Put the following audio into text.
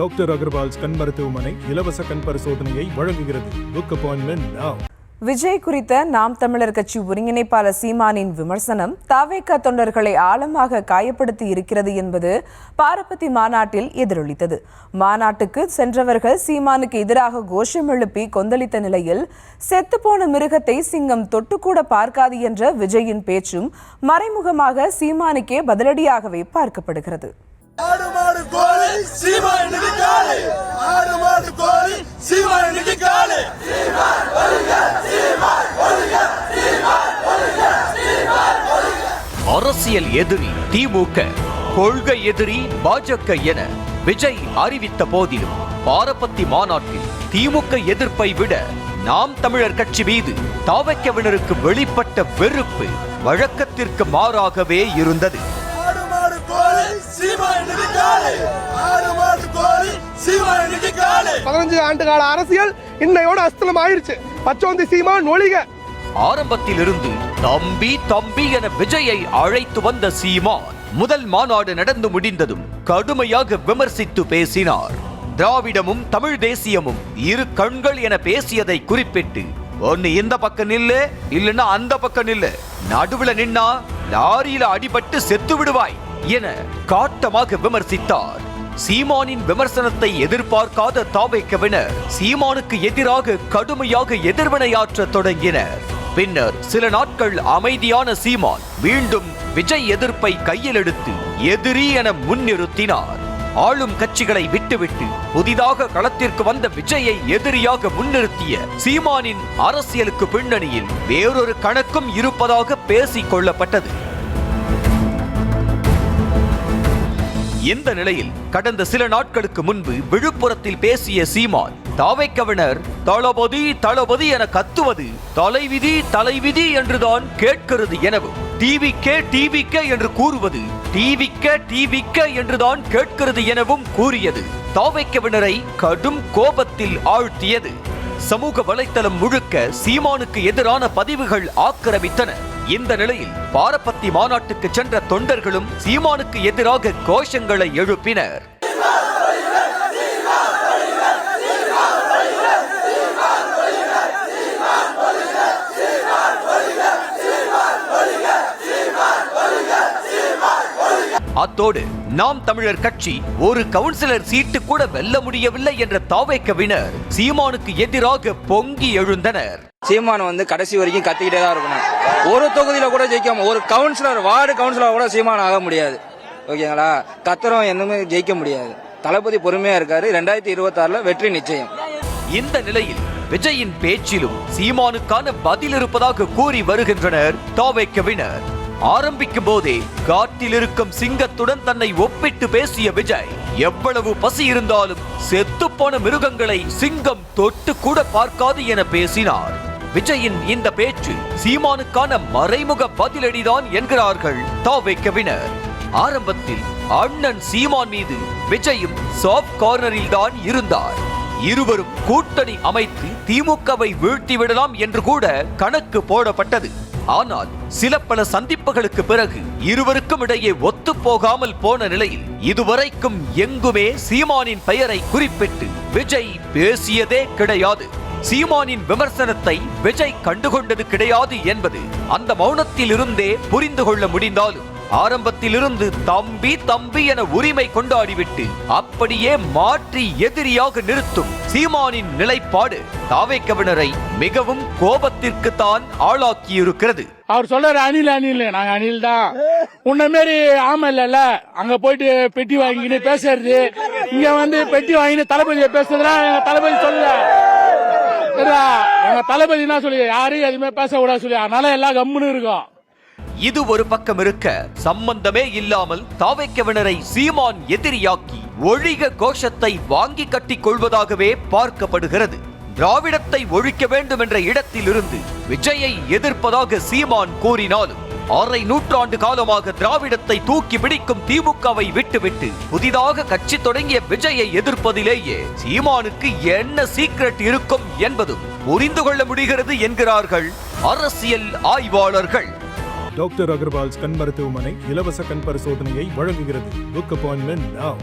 Doctor Agarwal's கண் மருத்துவமனை இலவச கண் பரிசோதனையை வழங்குகிறது. Book appointment now. விஜய் குறித்த நாம் தமிழர் கட்சி ஒருங்கிணைப்பாளர் சீமானின் விமர்சனம் தவேக தொண்டர்களை ஆழமாக காயப்படுத்தி இருக்கிறது என்பது பாரபத்தி மாநாட்டில் எதிரொலித்தது. மாநாட்டுக்கு சென்றவர்கள் சீமானுக்கு எதிராக கோஷம் எழுப்பி கொந்தளித்த நிலையில் செத்துப்போன மிருகத்தை சிங்கம் தொட்டுக்கூட பார்க்காது என்ற விஜயின் பேச்சும் மறைமுகமாக சீமானுக்கே பதிலடியாகவே பார்க்கப்படுகிறது. அரசியல் எதிரி திமுக, கொள்கை எதிரி பாஜக என விஜய் அறிவித்த போதிலும் பாரபத்தி மாநாட்டில் திமுக எதிர்ப்பை விட நாம் தமிழர் கட்சி மீது தாவக்கவினருக்கு வெளிப்பட்ட வெறுப்பு வழக்கத்திற்கு மாறாகவே இருந்தது. 15 ஆண்டு கால அரசியல் இன்னையோட அஸ்தலம் ஆயிருச்சு. பச்சோந்தி சீமான் ஒழிக. ஆரம்பத்தில் இருந்து தம்பி தம்பி என விஜயை அழைத்து வந்த சீமான் முதல் மாநாடு நடந்து முடிந்ததும் கடுமையாக விமர்சித்து பேசினார். திராவிடமும் தமிழ் தேசியமும் இரு கண்கள் என பேசியதை குறிப்பிட்டு, ஒன்னு இந்த பக்கம் நில்லு, இல்லைன்னா அந்த பக்கம் நில்லு, நடுவுல நின்னா லாரியில அடிபட்டு செத்து விடுவாய் என காட்டமாக விமர்சித்தார். சீமானின் விமர்சனத்தை எதிர்பார்க்காத தாவேக்கவினர் சீமானுக்கு எதிராக கடுமையாக எதிர்வினையாற்ற தொடங்கினர். பின்னர் சில நாட்கள் அமைதியான சீமான் மீண்டும் விஜய் எதிர்ப்பை கையில் எடுத்து எதிரி என முன்னிறுத்தினார். ஆளும் கட்சிகளை விட்டுவிட்டு புதிதாக களத்திற்கு வந்த விஜயை எதிரியாக முன்னிறுத்திய சீமானின் அரசியலுக்கு பின்னணியில் வேறொரு கணக்கும் இருப்பதாக பேசிக் கொள்ளப்பட்டது. இந்த நிலையில் கடந்த சில நாட்களுக்கு முன்பு விழுப்புரத்தில் பேசிய சீமான் தாவேக்கவினர் தளபதி தளபதி என கத்துவது தலைவிதி தலைவிதி என்றுதான் கேட்கிறது எனவும், டிவிக்கே டிவிக்கே என்று கூறுவது டிவிக்கே டிவிக்கே என்றுதான் கேட்கிறது எனவும் கூறியது தாவேக்கவினரை கடும் கோபத்தில் ஆழ்த்தியது. சமூக வலைத்தளம் முழுக்க சீமானுக்கு எதிரான பதிவுகள் ஆக்கிரமித்தன. இந்த நிலையில் பாரபத்தி மாநாட்டுக்கு சென்ற தொண்டர்களும் சீமானுக்கு எதிராக கோஷங்களை எழுப்பினர். அத்தோடு நாம் தமிழர் கட்சி ஒரு கவுன்சிலர் சீட்டு கூட வெல்ல முடியவில்லை என்ற தாவேக்கவினர் சீமானுக்கு எதிராக பொங்கி எழுந்தனர். சீமான் கடைசி வரைக்கும் கத்திக்கிட்டே தான் இருக்கணும். ஒரு தொகுதியில கூட ஜெயிக்காம, ஒரு கவுன்சிலர் வார்டு கவுன்சிலர் கூட சீமான் ஆக முடியாது. ஓகேங்களா? கத்திரம் என்னமே ஜெயிக்க முடியாது. தளபதி பொறுமையா இருக்காரு. 2026 வெற்றி நிச்சயம். இந்த நிலையில் விஜயின் பேச்சிலும் சீமானுக்கான பதில் இருப்பதாக கூறி வருகின்றனர் தாவேக்கவினர். ஆரம்பிக்கும் போதே காட்டில் இருக்கும் சிங்கத்துடன் தன்னை ஒப்பிட்டு பேசிய விஜய், எவ்வளவு பசி இருந்தாலும் செத்துப்போன மிருகங்களை சிங்கம் தொட்டு கூட பார்க்காது என பேசினார். விஜயின் இந்த பேச்சு சீமானுக்கான மறைமுக பதிலடிதான் என்கிறார்கள் தாவேக்கவினர். ஆரம்பத்தில் அண்ணன் சீமான் மீது விஜயும் சாஃப்ட் கார்னரில் தான் இருந்தார். இருவரும் கூட்டணி அமைத்து திமுகவை வீழ்த்திவிடலாம் என்று கூட கணக்கு போடப்பட்டது. ஆனால் சில பல சந்திப்புகளுக்கு பிறகு இருவருக்கும் இடையே ஒத்து போகாமல் போன நிலையில் இதுவரைக்கும் எங்குமே சீமானின் பெயரை குறிப்பிட்டு விஜய் பேசியதே கிடையாது. சீமானின் விமர்சனத்தை விஜய் கண்டுகொண்டது கிடையாது என்பது அந்த மௌனத்தில் இருந்தே புரிந்து கொள்ள முடிந்தாலும், ஆரம்பத்திலிருந்து தம்பி தம்பி என உரிமை கொண்டாடிவிட்டு அப்படியே மாற்றி எதிரியாக நிறுத்தும் சீமானின் நிலைப்பாடு தாவேக்கவினரை மிகவும் கோபத்திற்கு தான் ஆளாக்கியிருக்கிறது. அவர் சொல்றாரு அணில் அணில், நாங்க அணில் தான். உன்ன மாரி ஆமா இல்ல, அங்க போயிட்டு பெட்டி வாங்கின்னு பேசுறது, இங்க பெட்டி வாங்கின்னு தளபதியை பேசுறதுனா எங்க தளபதி சொல்லல. எங்க தளபதி என்ன சொல்லி யாரையும் எதுவுமே பேசக்கூடாது சொல்லி, அதனால எல்லாம் கம்முன்னு இருக்கும். இது ஒரு பக்கம் இருக்க, சம்பந்தமே இல்லாமல் தாவேக்கவினரை சீமான் எதிரியாக்கி ஒழிக கோஷத்தை வாங்கி கட்டிக் கொள்வதாகவே பார்க்கப்படுகிறது. திராவிடத்தை ஒழிக்க வேண்டும் என்ற இடத்திலிருந்து விஜயை எதிர்ப்பதாக சீமான் கூறினாலும், அரை நூற்றாண்டு காலமாக திராவிடத்தை தூக்கி பிடிக்கும் திமுகவை விட்டுவிட்டு புதிதாக கட்சி தொடங்கிய விஜயை எதிர்ப்பதிலேயே சீமானுக்கு என்ன சீக்ரெட் இருக்கும் என்பதும் புரிந்து கொள்ள முடிகிறது என்கிறார்கள் அரசியல் ஆய்வாளர்கள். டாக்டர் அகர்வால்ஸ் கண் மருத்துவமனை இலவச கண் பரிசோதனையை வழங்குகிறது. Book appointment now.